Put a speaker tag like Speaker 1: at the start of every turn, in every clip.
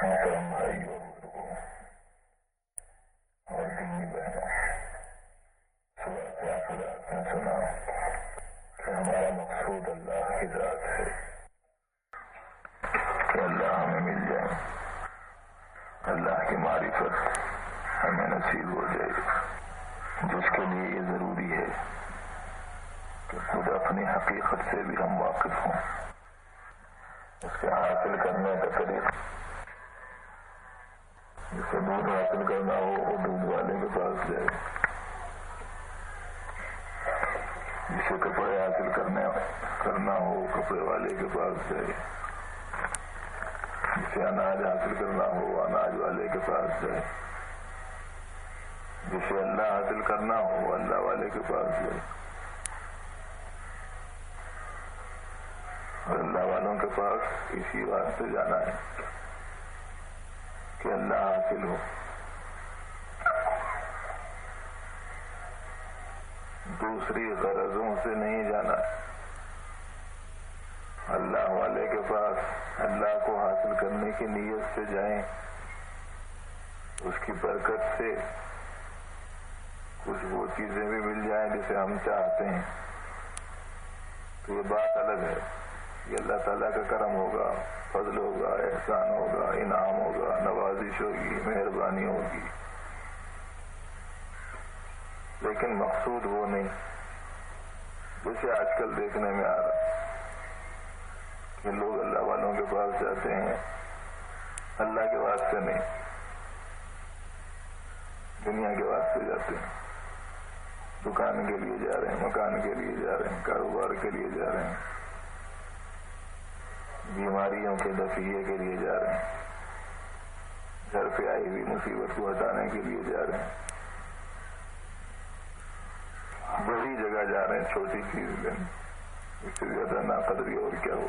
Speaker 1: محترم بھائیوں اور دینی بہنوں، آپ نے سنا کہ ہمارا مقصود اللہ کی ذات ہے کہ اللہ ہمیں مل جائے، اللہ کی معرفت ہمیں نصیب ہو جائے، جس کے لیے یہ ضروری ہے کہ خود اپنی حقیقت سے بھی ہم واقف ہوں، اس کے حاصل کرنے کا طریقہ، جسے دودھ حاصل کرنا ہو وہ دودھ والے کے پاس جائے، جسے کپڑے حاصل کرنا ہو کپڑے والے کے پاس جائے، جسے اناج حاصل کرنا ہو اناج والے کے پاس جائے، جسے اللہ حاصل کرنا ہو اللہ والے کے پاس جائے۔ اور اللہ والوں کے پاس اسی واسطے جانا ہے کہ اللہ حاصل ہو، دوسری غرضوں سے نہیں جانا، اللہ والے کے پاس اللہ کو حاصل کرنے کی نیت سے جائیں، اس کی برکت سے کچھ وہ چیزیں بھی مل جائیں جسے ہم چاہتے ہیں، تو یہ بات الگ ہے، یہ اللہ تعالیٰ کا کرم ہوگا، فضل ہوگا، احسان ہوگا، انعام ہوگا، نوازش ہوگی، مہربانی ہوگی، لیکن مقصود وہ نہیں جیسے آج کل دیکھنے میں آ رہا کہ لوگ اللہ والوں کے پاس جاتے ہیں اللہ کے واسطے نہیں، دنیا کے واسطے جاتے ہیں، دکان کے لیے جا رہے ہیں، مکان کے لیے جا رہے ہیں، کاروبار کے لیے جا رہے ہیں، بیماریوں کے دفیے کے لیے جا رہے ہیں، گھر پہ آئی ہوئی مصیبت کو ہٹانے کے لیے جا رہے ہیں، بڑی جگہ جا رہے ہیں، چھوٹی چیز لینے، اس سے زیادہ ناقدری اور کیا ہو۔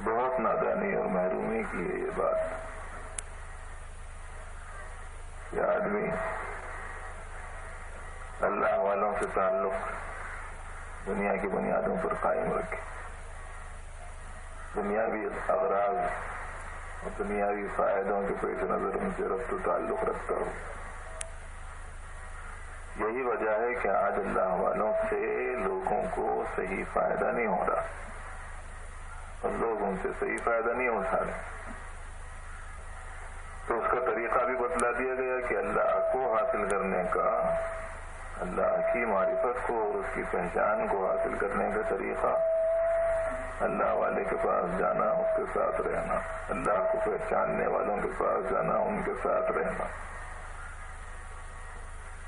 Speaker 1: بہت نادانی اور محرومی کی ہے یہ بات کہ آدمی اللہ والوں سے تعلق دنیا کی بنیادوں پر قائم رکھے، دنیاوی اغراض اور دنیاوی فائدوں کے پیش نظر ان سے ربط و تعلق رکھتا ہو۔ یہی وجہ ہے کہ آج اللہ والوں سے لوگوں کو صحیح فائدہ نہیں ہو رہا اور لوگ ان سے صحیح فائدہ نہیں اٹھا رہے، تو اس کا طریقہ بھی بتلا دیا گیا کہ اللہ کو حاصل کرنے کا، اللہ کی معرفت کو اور اس کی پہچان کو حاصل کرنے کا طریقہ اللہ والے کے پاس جانا، اس کے ساتھ رہنا، اللہ کو پہچاننے والوں کے پاس جانا، ان کے ساتھ رہنا۔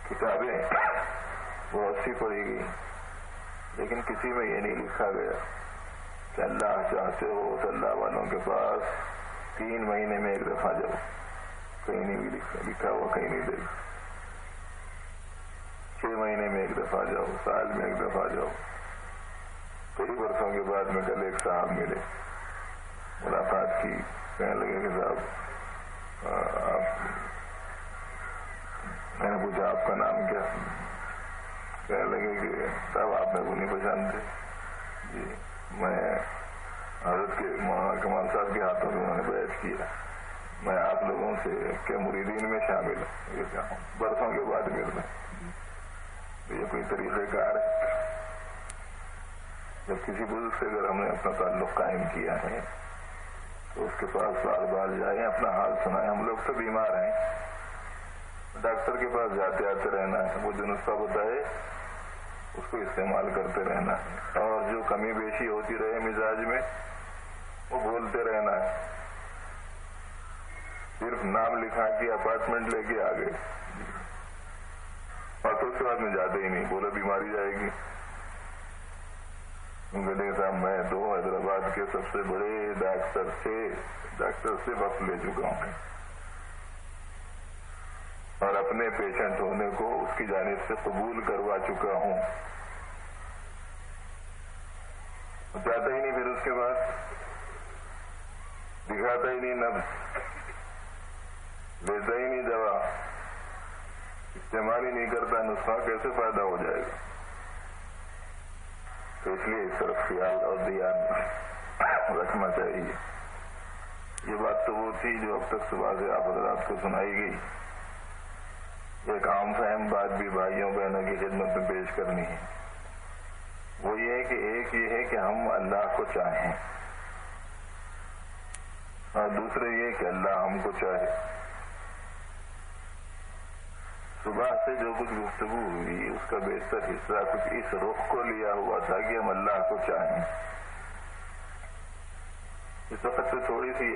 Speaker 1: کتابیں بہت سی پڑھی گئی لیکن کسی میں یہ نہیں لکھا گیا کہ اللہ چاہتے ہو تو اللہ والوں کے پاس 3 مہینے میں ایک دفعہ جاؤ، کہیں نہیں بھی لکھا ہوا، کہیں نہیں دیکھا، 6 مہینے میں ایک دفعہ جاؤ، سال میں ایک دفعہ جاؤ۔ کئی برسوں کے بعد میں کل ایک صاحب ملے، ملاقات کی، کہنے لگے کہ صاحب میں نے پوچھا آپ کا نام کیا؟ کہنے لگے کہ صاحب آپ میرے کو نہیں پہچانتے؟ جی میں حضرت کے مولانا کمال صاحب کے ہاتھوں میں انہوں نے بیعت کیا، میں آپ لوگوں سے کے مریدین میں شامل ہوں، یہ کہا برسوں کے بعد مل رہے، یہ کوئی طریقہ کار ہے؟ جب کسی بزرگ سے اگر ہم نے اپنا تعلق قائم کیا ہے تو اس کے پاس بار بار جائیں، اپنا حال سنائیں۔ ہم لوگ تو بیمار ہیں، ڈاکٹر کے پاس جاتے آتے رہنا ہے، وہ جو نسخہ بتائے اس کو استعمال کرتے رہنا ہے، اور جو کمی بیشی ہوتی رہے مزاج میں وہ بولتے رہنا ہے۔ صرف نام لکھا کہ اپارٹمنٹ لے کے آ گئے اور تو اس کے بعد میں جاتے ہی نہیں، بولے بیماری جائے گی۔ گلے صاحب میں 2 حیدرآباد کے سب سے بڑے ڈاکٹر سے وقت لے چکا ہوں اور اپنے پیشنٹ ہونے کو اس کی جانب سے قبول کروا چکا ہوں، جاتا ہی نہیں، پھر اس کے بعد دکھاتا ہی نہیں نبض، لیتا ہی نہیں دوا، استعمال ہی نہیں کرتا نسخہ، کیسے فائدہ ہو جائے گا؟ تو اس لیے اس طرف خیال اور دھیان رکھنا چاہیے یہ بات تو وہ تھی جو اب تک صبح سے آپ حضرات کو سنائی گئی. ایک عام فہم بات بھی بھائیوں بہنوں کی خدمت میں پیش کرنی ہے. وہ یہ ہے کہ ایک یہ ہے کہ ہم اللہ کو چاہیں اور دوسرے یہ کہ اللہ ہم کو چاہے. صبح سے جو کچھ گفتگو ہوئی اس کا بیشتر حصہ کچھ اس رخ کو لیا ہوا تھا کہ ہم اللہ کو چاہیں. اس وقت سے تھوڑی سی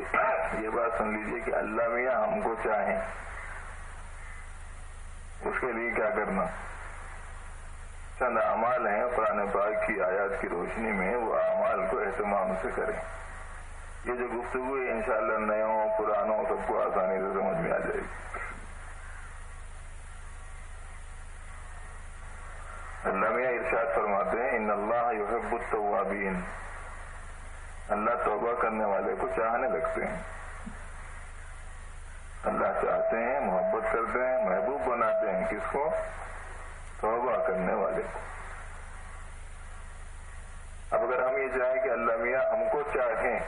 Speaker 1: یہ بات سن لیجئے کہ اللہ میاں ہم کو چاہیں، اس کے لیے کیا کرنا. چند اعمال ہیں قرآن پاک کی آیات کی روشنی میں، وہ اعمال کو اہتمام سے کریں. یہ جو گفتگو ہے انشاءاللہ نیوں پرانوں سب کو آسانی سے سمجھ میں آ جائے گی. اللہ میاں ارشاد فرماتے ہیں ان اللہ یحب التوابین، اللہ توبہ کرنے والے کو چاہنے لگتے ہیں. اللہ چاہتے ہیں، محبت کرتے ہیں، محبوب بناتے ہیں کس کو؟ توبہ کرنے والے کو. اب اگر ہم یہ چاہیں کہ اللہ میاں ہم کو چاہیں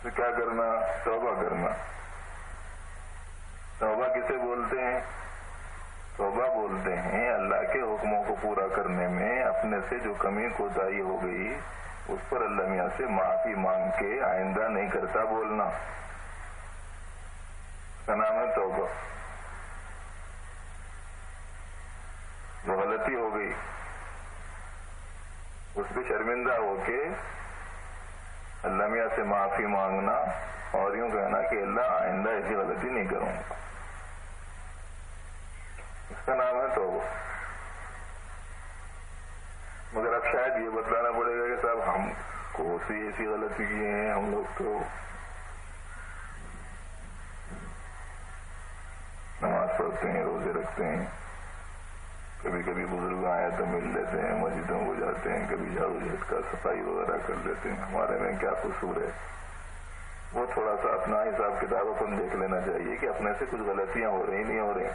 Speaker 1: تو کیا کرنا؟ توبہ کرنا. توبہ کسے بولتے ہیں؟ توبہ بولتے ہیں اللہ کے حکموں کو پورا کرنے میں اپنے سے جو کمی کوتاہی ہو گئی اس پر اللہ میاں سے معافی مانگ کے آئندہ نہیں کرتا بولنا. اس کا نام ہے توبہ. جو غلطی ہو گئی اس پہ شرمندہ ہو کے اللہ میاں سے معافی مانگنا اور یوں کہنا کہ اللہ آئندہ ایسی غلطی نہیں کروں گا. اس کا نام ہے توبہ. مگر اب شاید یہ بتلانا پڑے گا کہ صاحب ہم کو ایسی غلطی کیے ہیں ہم لوگ تو نماز پڑھتے ہیں، روزے رکھتے ہیں، کبھی کبھی بزرگ آئے تو مل لیتے ہیں، مسجدوں کو جاتے ہیں، کبھی جھاڑو جھٹکا صفائی وغیرہ کر لیتے ہیں، ہمارے میں کیا قصور ہے؟ وہ تھوڑا سا اپنا حساب کتاب اپن دیکھ لینا چاہیے کہ اپنے سے کچھ غلطیاں ہو رہی نہیں ہو رہی.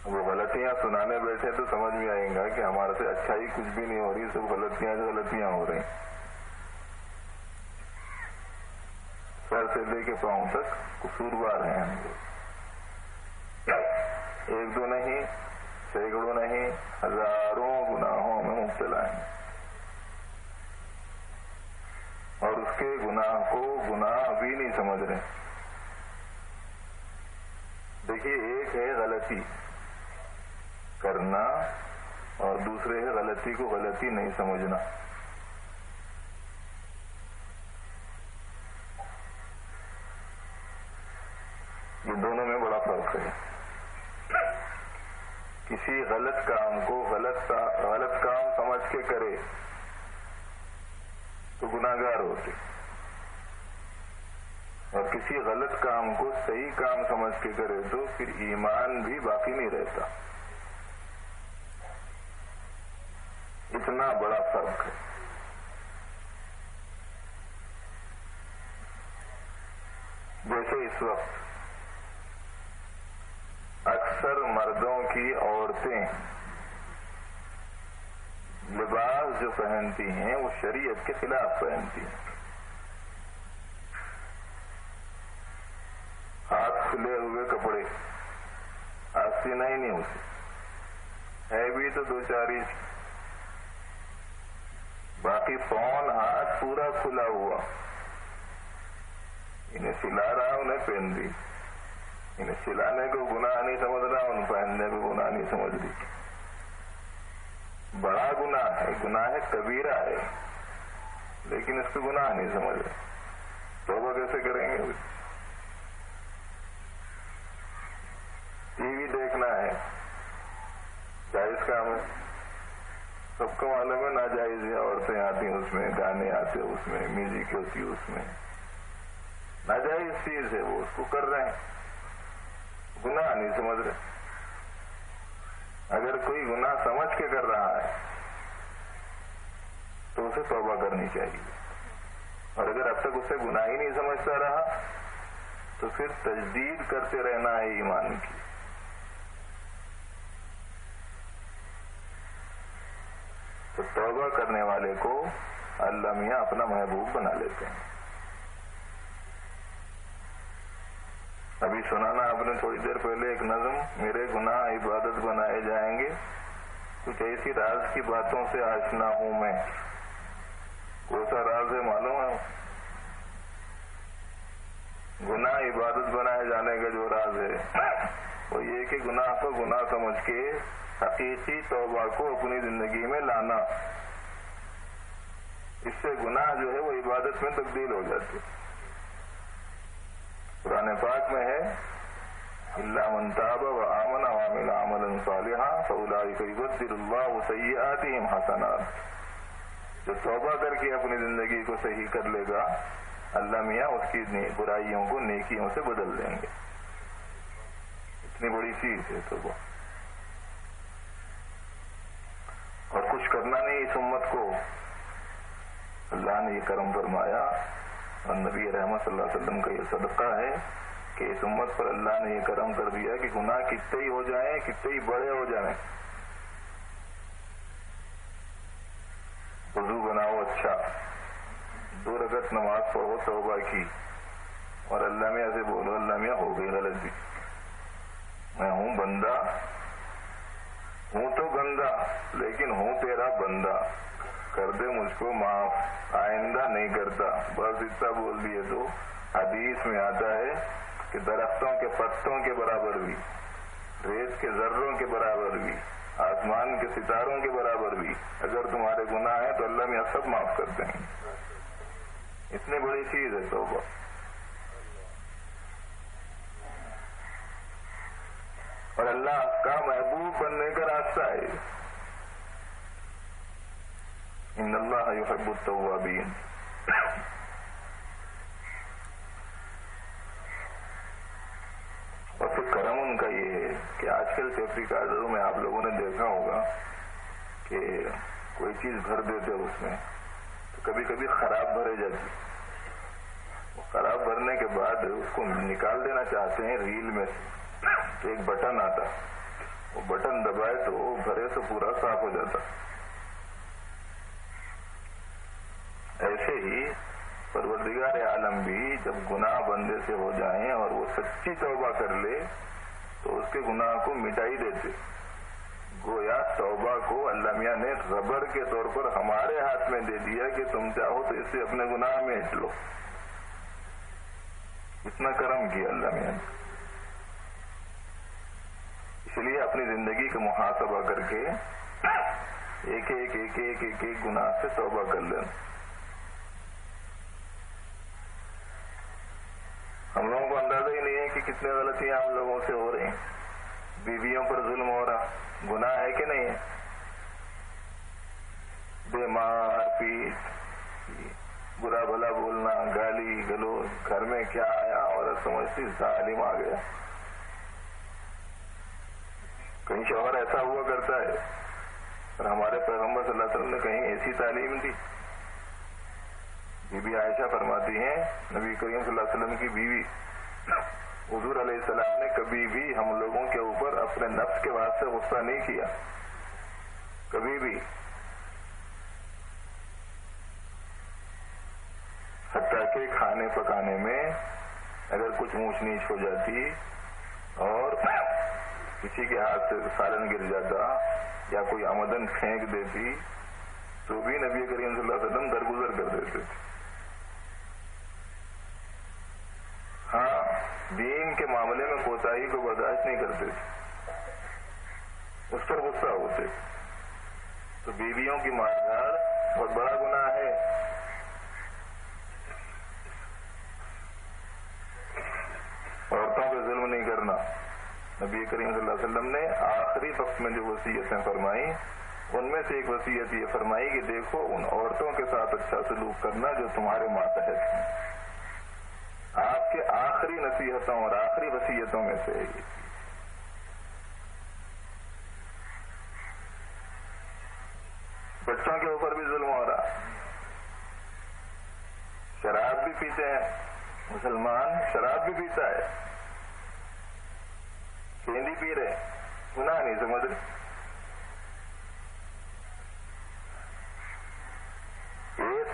Speaker 1: وہ غلطیاں سنانے بیٹھے تو سمجھ میں آئیں گا کہ ہمارے سے اچھائی کچھ بھی نہیں ہو رہی، سب غلطیاں ہو رہی. سر سے لے کے پاؤں تک قصوروار ہیں ہم لوگ. ایک دو نہیں، سینکڑوں نہیں، ہزاروں گناہوں میں مبتلا ہیں اور اس کے گناہ کو گناہ بھی نہیں سمجھ رہے. دیکھیے ایک ہے غلطی کرنا اور دوسرے ہے غلطی کو غلطی نہیں سمجھنا. یہ دونوں میں بڑا فرق ہے. کسی غلط کام کو غلط کام سمجھ کے کرے تو گناہگار ہوتے، اور کسی غلط کام کو صحیح کام سمجھ کے کرے تو پھر ایمان بھی باقی نہیں رہتا. اتنا بڑا فرق ہے. جیسے اس وقت اکثر مردوں کی عورتیں لباس جو پہنتی ہیں وہ شریعت کے خلاف پہنتی ہیں. ہاتھ کھلے ہوئے کپڑے، آستینہ ہی نہیں ہوتی ہے بھی تو دو چار انچ، باقی پون ہاتھ پورا کھلا ہوا. انہیں سلا رہا انہیں پہن دی، انہیں سلانے کو گناہ نہیں سمجھ رہا، ان پہننے کو گناہ نہیں سمجھ رہی. بڑا گناہ ہے کبیرہ ہے، لیکن اس کو گناہ نہیں سمجھ رہے. توبہ کیسے کریں گے؟ ٹی وی دیکھنا ہے جائز کام ہے، سب کو معلوم ہے ناجائز ہے. عورتیں آتی ہیں اس میں، گانے آتے ہیں اس میں، میوزک ہوتی ہے اس میں، ناجائز چیز ہے، وہ اس کو کر رہے ہیں، گناہ نہیں سمجھ رہے. اگر کوئی گناہ سمجھ کے کر رہا ہے تو اسے توبہ کرنی چاہیے، اور اگر اب تک اسے گناہ ہی نہیں سمجھتا رہا تو پھر تجدید کرتے رہنا ہے ایمان کی. تو توبہ کرنے والے کو اللہ میاں اپنا محبوب بنا لیتے ہیں. ابھی سنانا آپ نے تھوڑی دیر پہلے ایک نظم، میرے گناہ عبادت بنائے جائیں گے، کچھ ایسی راز کی باتوں سے آشنا ہوں میں. کون سا راز ہے معلوم ہے؟ گناہ عبادت بنائے جانے کا جو راز ہے وہ یہ کہ گناہ کو گناہ سمجھ کے حقیقی توبہ کو اپنی زندگی میں لانا. اس سے گناہ جو ہے وہ عبادت میں تبدیل ہو جاتی. قرآن پاک میں ہے الا من تاب وآمن وعمل عملا صالحا فاولئک یبدل اللہ سیئاتہم حسنات. جو توبہ کر کے اپنی زندگی کو صحیح کر لے گا، اللہ میاں اس کی برائیوں کو نیکیوں سے بدل دیں گے. اتنی بڑی چیز ہے توبہ. اور کچھ کرنا نہیں اس امت کو. اللہ نے یہ کرم فرمایا اور نبی رحمت صلی اللہ علیہ وسلم کا یہ صدقہ ہے کہ اس امت پر اللہ نے یہ کرم کر دیا کہ گناہ کتنے ہی ہو جائیں، کتنے ہی بڑے ہو جائیں، وضو بناؤ اچھا، 2 رکعت نماز پڑھو توبہ کی، اور اللہ میاں سے بولو اللہ میاں ہو گئی غلطی، میں ہوں بندہ، ہوں تو گندا لیکن ہوں تیرا بندہ، کر دے مجھ کو معاف، آئندہ نہیں کرتا. بس اتنا بول دیے تو حدیث میں آتا ہے کہ درختوں کے پتوں کے برابر بھی، ریت کے ذروں کے برابر بھی، آسمان کے ستاروں کے برابر بھی اگر تمہارے گناہ ہیں تو اللہ میاں سب معاف کر دیں گے. اتنی بڑی چیز ہے توبہ. اور اللہ کا محبوب بننے کا راستہ ہے. ان اللہ یحب التوابین. اور پھر کرم ان کا یہ ہے کہ آج کل ٹیپ ریکارڈروں میں آپ لوگوں نے دیکھا ہوگا کہ کوئی چیز بھر دیتے اس میں تو کبھی کبھی خراب بھرے جاتی. خراب بھرنے کے بعد اس کو نکال دینا چاہتے ہیں ریل میں سے تو ایک بٹن آتا، وہ بٹن دبائے تو وہ بھرے سے پورا صاف ہو جاتا. ایسے ہی پروردگار عالم بھی جب گناہ بندے سے ہو جائیں اور وہ سچی توبہ کر لے تو اس کے گناہ کو مٹائی دیتے. گویا توبہ کو اللہ میاں نے ربڑ کے طور پر ہمارے ہاتھ میں دے دیا کہ تم چاہو تو اس سے اپنے گناہ میٹ لو. اتنا کرم کیا اللہ میاں نے. اس لیے اپنی زندگی کا محاسبہ کر کے ایک ایک ایک ایک ایک ایک گناہ سے توبہ کر لینا. ہم لوگوں کو اندازہ ہی نہیں ہے کہ کتنے غلطیاں ہم لوگوں سے ہو رہی ہیں. بیویوں پر ظلم ہو رہا، گناہ ہے کہ نہیں ہے؟ بے مار پیٹ، برا بھلا بولنا، گالی گلوچ، گھر میں کیا آیا عورت سمجھتی ظالم آ گیا. کہیں شوہر ایسا ہوا کرتا ہے اور ہمارے پیغمبر صلی اللہ علیہ وسلم نے کہیں ایسی تعلیم دی. بی بی عائشہ فرماتی ہیں نبی کریم صلی اللہ علیہ وسلم کی بیوی، حضور علیہ السلام نے کبھی بھی ہم لوگوں کے اوپر اپنے نفس کے واسطے غصہ نہیں کیا، کبھی بھی. حتیٰ کہ کھانے پکانے میں اگر کچھ اونچ نیچ ہو جاتی اور کسی کے ہاتھ سے سالن گر جاتا یا کوئی آمدن پھینک دیتی تو بھی نبی کریم صلی اللہ علیہ وسلم درگزر کر دیتے تھے. ہاں، دین کے معاملے میں کوتاہی کو برداشت نہیں کرتے تھے، اس پر غصہ ہوتے. تو بیویوں کی مار بہت بڑا گناہ ہے. عورتوں پہ ظلم نہیں کرنا. نبی کریم صلی اللہ علیہ وسلم نے آخری وقت میں جو وصیتیں فرمائی ان میں سے ایک وصیت یہ فرمائی کہ دیکھو ان عورتوں کے ساتھ اچھا سلوک کرنا جو تمہارے ماتحت ہیں. آپ کے آخری نصیحتوں اور آخری وصیتوں میں سے ہے. بچوں کے اوپر بھی ظلم ہو رہا. شراب بھی پیتے ہیں مسلمان، شراب بھی پیتا ہے، چیندی پی رہے، گناہ نہیں سمجھ رہے. ایک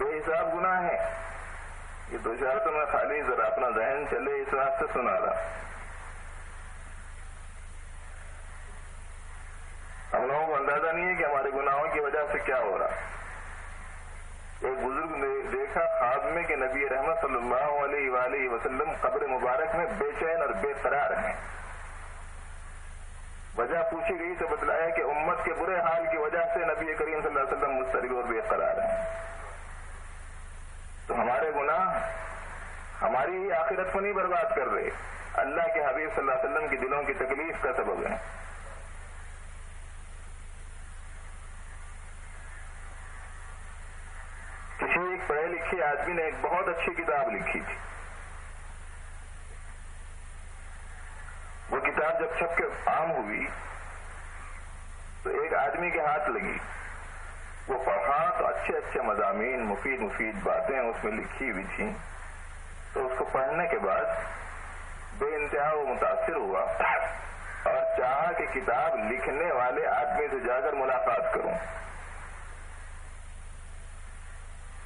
Speaker 1: بے حساب گناہ ہیں. یہ دو چار تو میں خالی ذرا اپنا ذہن چلے اس واسطے سنا رہا. ہم لوگوں کو اندازہ نہیں ہے کہ ہمارے گناہوں کی وجہ سے کیا ہو رہا. ایک بزرگ نے دیکھا خواب میں کہ نبی رحمت صلی اللہ علیہ وآلہ وسلم قبر مبارک میں بے چین اور بے قرار ہیں. وجہ پوچھی گئی تو بتلایا کہ امت کے برے حال کی وجہ سے نبی کریم صلی اللہ علیہ وسلم مضطرب اور بے قرار ہیں. تو ہمارے گناہ ہماری ہی آخرت کو نہیں برباد کر رہے، اللہ کے حبیب صلی اللہ علیہ وسلم کی دلوں کی تکلیف کا سبب ہے. کسی ایک پڑھے لکھے آدمی نے ایک بہت اچھی کتاب لکھی تھی. وہ کتاب جب چھپ کے عام ہوئی تو ایک آدمی کے ہاتھ لگی. وہ پڑھا تو اچھے اچھے مضامین، مفید باتیں اس میں لکھی ہوئی تھیں. تو اس کو پڑھنے کے بعد بے انتہا وہ متاثر ہوا اور چاہا کہ کتاب لکھنے والے آدمی سے جا کر ملاقات کروں.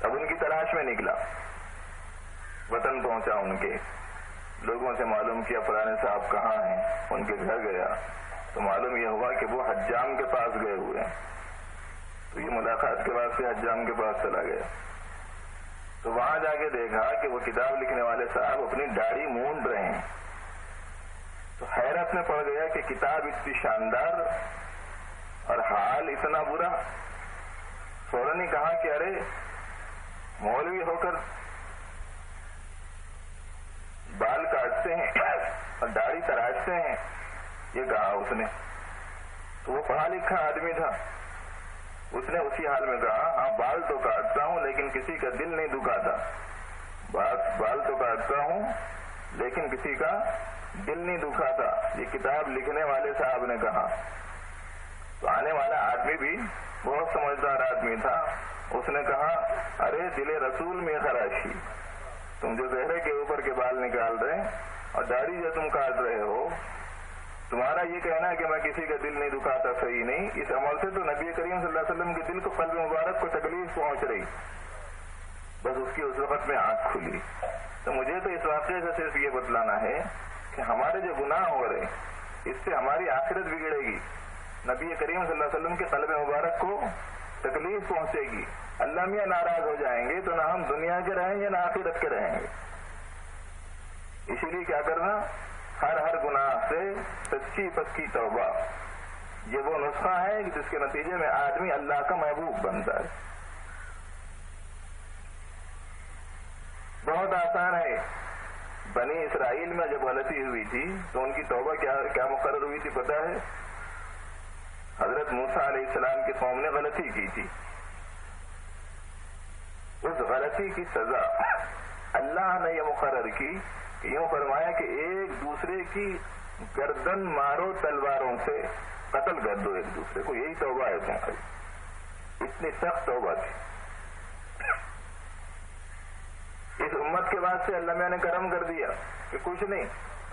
Speaker 1: اب ان کی تلاش میں نکلا، وطن پہنچا، ان کے لوگوں سے معلوم کیا فلانے صاحب کہاں ہیں. ان کے گھر گیا تو معلوم یہ ہوا کہ وہ حجام کے پاس گئے ہوئے ہیں. تو یہ ملاقات کے بعد سے حجام کے پاس چلا گیا. تو وہاں جا کے دیکھا کہ وہ کتاب لکھنے والے صاحب اپنی داڑھی مونڈ رہے ہیں. تو حیرت میں پڑ گیا کہ کتاب اتنی شاندار اور حال اتنا برا. فوراً ہی کہا کہ ارے مولوی ہو کر بال کاٹتے ہیں اور داڑھی تراشتے ہیں، یہ کہا اس نے. تو وہ پڑھا لکھا آدمی تھا. اس نے اسی حال میں کہا ہاں بال تو کاٹتا ہوں لیکن کسی کا دل نہیں دکھاتا. بال تو کاٹتا ہوں لیکن کسی کا دل نہیں دکھاتا. یہ کتاب لکھنے والے صاحب نے کہا. تو آنے والا آدمی بھی بہت سمجھدار آدمی تھا. اس نے کہا ارے دل رسول میں خراشی، تم جو چہرے کے اوپر کے بال نکال رہے اور داڑھی جو تم کاٹ رہے ہو، تمہارا یہ کہنا ہے کہ میں کسی کا دل نہیں دکھاتا صحیح نہیں. اس عمل سے تو نبی کریم صلی اللہ علیہ وسلم کے دل کو، قلب مبارک کو تکلیف پہنچ رہی. بس اس کی اس وقت میں آنکھ کھلی. تو مجھے تو اس واقعے سے صرف یہ بتلانا ہے کہ ہمارے جو گناہ ہو رہے اس سے ہماری آخرت بگڑے گی. نبی کریم صلی اللہ علیہ وسلم کے قلب مبارک کو تکلیف پہنچے گی. اللہ میاں ناراض ہو جائیں گے تو نہ ہم دنیا کے رہیں گے نہ آخرت کے رہیں گے. اسی لیے کیا کرنا، ہر گناہ سے سچی پکی توبہ. یہ وہ نسخہ ہے جس کے نتیجے میں آدمی اللہ کا محبوب بنتا ہے. بہت آسان ہے. بنی اسرائیل میں جب غلطی ہوئی تھی تو ان کی توبہ کیا مقرر ہوئی تھی پتہ ہے؟ حضرت موسیٰ علیہ السلام کی قوم نے غلطی کی تھی. اس غلطی کی سزا اللہ نے یہ مقرر کی کہ یوں فرمایا کہ ایک دوسرے کی گردن مارو تلواروں سے، قتل کر دو ایک دوسرے کو. یہی توبہ ہے تمہاری. اتنی سخت توبہ تھی. اس امت کے بعد سے اللہ میاں نے کرم کر دیا کہ کچھ نہیں،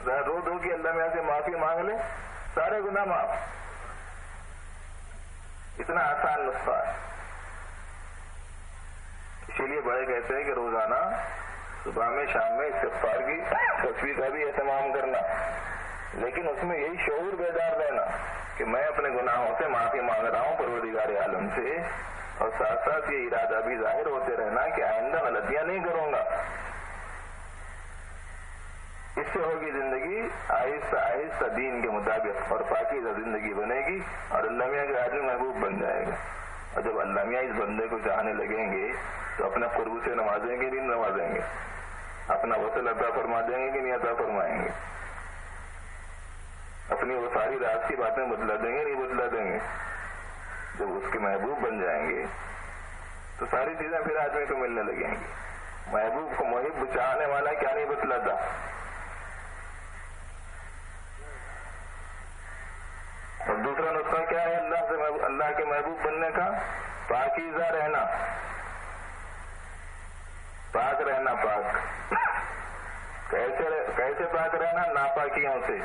Speaker 1: رو دو کہ اللہ میاں سے معافی مانگ لے، سارے گناہ معاف. اتنا آسان نسخہ ہے. اسی لیے بڑے کہتے ہیں کہ روزانہ صبح میں شام میں استغفار کی تصویر کا بھی اہتمام کرنا، لیکن اس میں یہی شعور بیدار رہنا کہ میں اپنے گناہوں سے معافی مانگ رہا ہوں پروردگار عالم سے، اور ساتھ ساتھ یہ ارادہ بھی ظاہر ہوتے رہنا کہ آئندہ غلطیاں نہیں کروں گا. اس سے ہوگی زندگی آہستہ آہستہ دین کے مطابق اور پاکیزہ زندگی بنے گی اور اللہ میاں کے آدمی محبوب بن جائے گا. اور جب اللہ میاں اس بندے کو چاہنے لگیں گے تو اپنے قرب سے نوازیں گے نہیں نوازیں گے، اپنا وصل عطا فرما دیں گے کہ نہیں عطا فرمائیں گے، اپنی وہ ساری رات کی باتیں بتلا دیں گے نہیں بتلا دیں گے. جب اس کے محبوب بن جائیں گے تو ساری چیزیں پھر آدمی کو ملنے لگیں گی. محبوب کو محب چاہنے والا کیا نہیں بتلاتا. اور دوسرا نسخہ کیا ہے اللہ کے محبوب بننے کا؟ پاکیزہ رہنا، پاک رہنا. پاک کیسے پاک رہنا؟ ناپاکیوں سے.